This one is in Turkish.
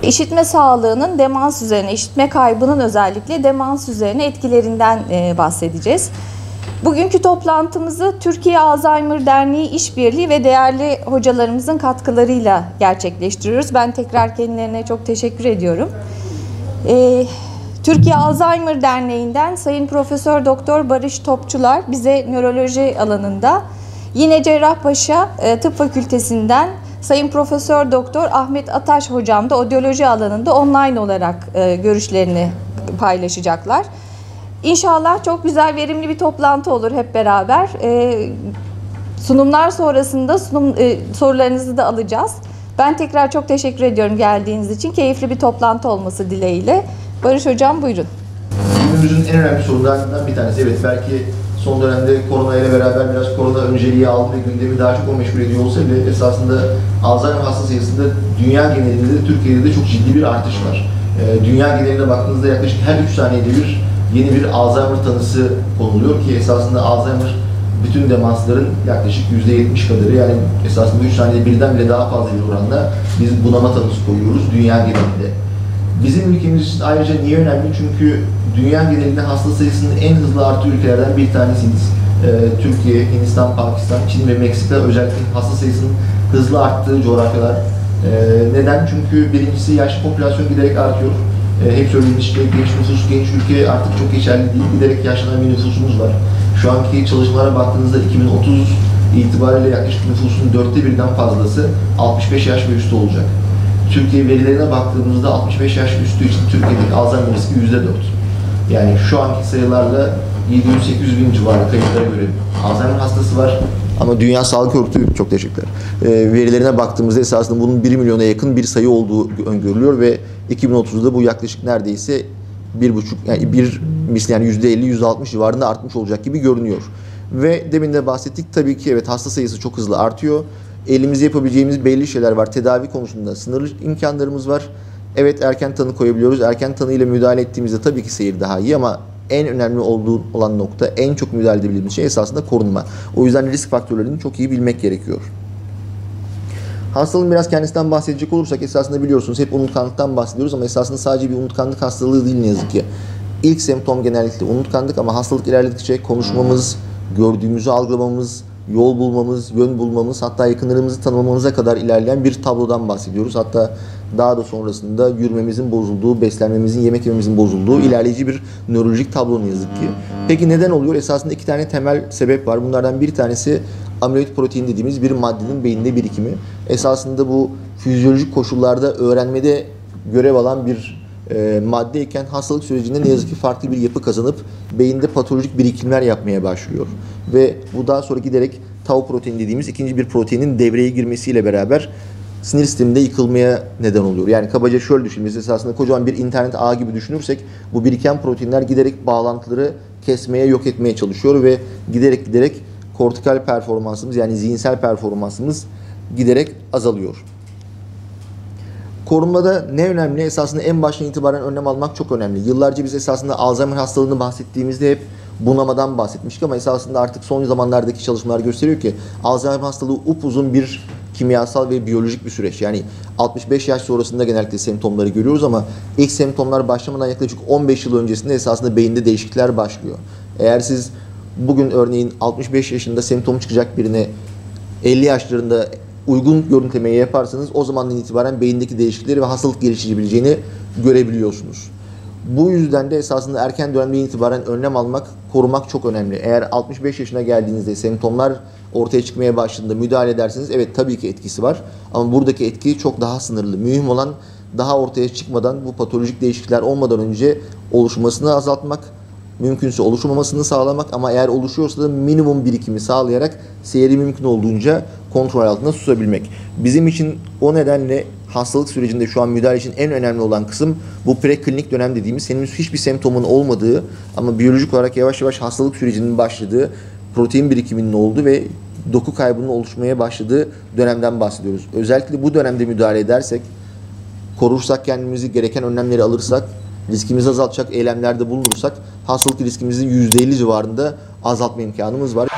İşitme sağlığının demans üzerine, işitme kaybının özellikle demans üzerine etkilerinden bahsedeceğiz. Bugünkü toplantımızı Türkiye Alzheimer Derneği İşbirliği ve değerli hocalarımızın katkılarıyla gerçekleştiriyoruz. Ben tekrar kendilerine çok teşekkür ediyorum. Türkiye Alzheimer Derneği'nden Sayın Profesör Doktor Barış Topçular bize nöroloji alanında, yine Cerrahpaşa Tıp Fakültesinden Sayın Profesör Doktor Ahmet Ataş hocam da odyoloji alanında online olarak görüşlerini paylaşacaklar. İnşallah çok güzel, verimli bir toplantı olur hep beraber. Sunumlar sonrasında sorularınızı da alacağız. Ben tekrar çok teşekkür ediyorum geldiğiniz için. Keyifli bir toplantı olması dileğiyle. Barış hocam buyurun. Günümüzün en önemli sorunlarından bir tanesi. Evet, belki son dönemde korona ile beraber biraz korona önceliği aldı ve gündemi daha çok o meşgul ediyor olsa bile esasında Alzheimer hasta sayısında dünya genelinde de Türkiye'de de çok ciddi bir artış var. Dünya geneline baktığınızda yaklaşık her 3 saniyede bir yeni bir Alzheimer tanısı konuluyor ki esasında Alzheimer bütün demansların yaklaşık %70 kadarı, yani esasında 3 saniyede birden bile daha fazla bir oranla biz bunama tanısı koyuyoruz dünya genelinde. Bizim ülkemiz için ayrıca niye önemli? Çünkü dünya genelinde hasta sayısının en hızlı arttığı ülkelerden bir tanesiyiz. Türkiye, Hindistan, Pakistan, Çin ve Meksika özellikle hasta sayısının hızlı arttığı coğrafyalar. Neden? Çünkü birincisi yaşlı popülasyon giderek artıyor. Hep söylediğimiz şey genç nüfus, genç ülke artık çok geçerli değil. Giderek yaşlanan bir nüfusumuz var. Şu anki çalışmalara baktığınızda 2030 itibariyle yaklaşık nüfusun 1/4'den fazlası 65 yaş ve üstü olacak. Türkiye verilerine baktığımızda 65 yaş üstü için Türkiye'deki Alzheimer riski %4. Yani şu anki sayılarla 700-800 bin civarı kayıtlara göre Alzheimer hastası var. Ama Dünya Sağlık Örgütü, çok teşekkürler, verilerine baktığımızda esasında bunun 1 milyona yakın bir sayı olduğu öngörülüyor ve 2030'da bu yaklaşık neredeyse 1,5, yani yani %50-%60 civarında artmış olacak gibi görünüyor. Ve demin de bahsettik, tabii ki evet, hasta sayısı çok hızlı artıyor. Elimizde yapabileceğimiz belli şeyler var. Tedavi konusunda sınırlı imkanlarımız var. Evet, erken tanı koyabiliyoruz. Erken tanı ile müdahale ettiğimizde tabii ki seyir daha iyi ama en önemli olan nokta, en çok müdahale edebildiğimiz şey esasında korunma. O yüzden risk faktörlerini çok iyi bilmek gerekiyor. Hastalığın biraz kendisinden bahsedecek olursak, esasında biliyorsunuz hep unutkanlıktan bahsediyoruz ama esasında sadece bir unutkanlık hastalığı değil ne yazık ki. İlk semptom genellikle unutkanlık ama hastalık ilerledikçe konuşmamız, gördüğümüzü algılamamız, yol bulmamız, yön bulmamız, hatta yakınlarımızı tanımamıza kadar ilerleyen bir tablodan bahsediyoruz. Hatta daha da sonrasında yürümemizin bozulduğu, beslenmemizin, yemek yememizin bozulduğu ilerleyici bir nörolojik tablo ne yazık ki. Peki neden oluyor? Esasında 2 tane temel sebep var. Bunlardan bir tanesi amiloid protein dediğimiz bir maddenin beyinde birikimi. Esasında bu fizyolojik koşullarda öğrenmede görev alan bir maddeyken hastalık sürecinde ne yazık ki farklı bir yapı kazanıp beyinde patolojik birikimler yapmaya başlıyor. Ve bu daha sonra giderek tau protein dediğimiz ikinci bir proteinin devreye girmesiyle beraber sinir sisteminde yıkılmaya neden oluyor. Yani kabaca şöyle düşünmesi, esasında kocaman bir internet ağı gibi düşünürsek bu biriken proteinler giderek bağlantıları kesmeye, yok etmeye çalışıyor ve giderek kortikal performansımız, yani zihinsel performansımız giderek azalıyor. Korunmada ne önemli? Esasında en baştan itibaren önlem almak çok önemli. Yıllarca biz esasında Alzheimer hastalığını bahsettiğimizde hep bunamadan bahsetmiştik ama esasında artık son zamanlardaki çalışmalar gösteriyor ki Alzheimer hastalığı upuzun bir kimyasal ve biyolojik bir süreç. Yani 65 yaş sonrasında genellikle semptomları görüyoruz ama ilk semptomlar başlamadan yaklaşık 15 yıl öncesinde esasında beyinde değişiklikler başlıyor. Eğer siz bugün örneğin 65 yaşında semptom çıkacak birine 50 yaşlarında uygun görüntülemeyi yaparsanız o zamandan itibaren beyindeki değişiklikleri ve hastalık gelişebileceğini görebiliyorsunuz. Bu yüzden de esasında erken dönemden itibaren önlem almak, korumak çok önemli. Eğer 65 yaşına geldiğinizde semptomlar ortaya çıkmaya başladığında müdahale ederseniz evet, tabii ki etkisi var ama buradaki etki çok daha sınırlı. Mühim olan daha ortaya çıkmadan, bu patolojik değişiklikler olmadan önce oluşmasını azaltmak, mümkünse oluşmamasını sağlamak ama eğer oluşuyorsa da minimum birikimi sağlayarak seyri mümkün olduğunca kontrol altında tutabilmek. Bizim için o nedenle hastalık sürecinde şu an müdahale için en önemli olan kısım bu preklinik dönem dediğimiz, henüz hiçbir semptomun olmadığı ama biyolojik olarak yavaş yavaş hastalık sürecinin başladığı, protein birikiminin olduğu ve doku kaybının oluşmaya başladığı dönemden bahsediyoruz. Özellikle bu dönemde müdahale edersek, korursak kendimizi, gereken önlemleri alırsak, riskimizi azaltacak eylemlerde bulunursak hastalık riskimizin %50 civarında azaltma imkanımız var.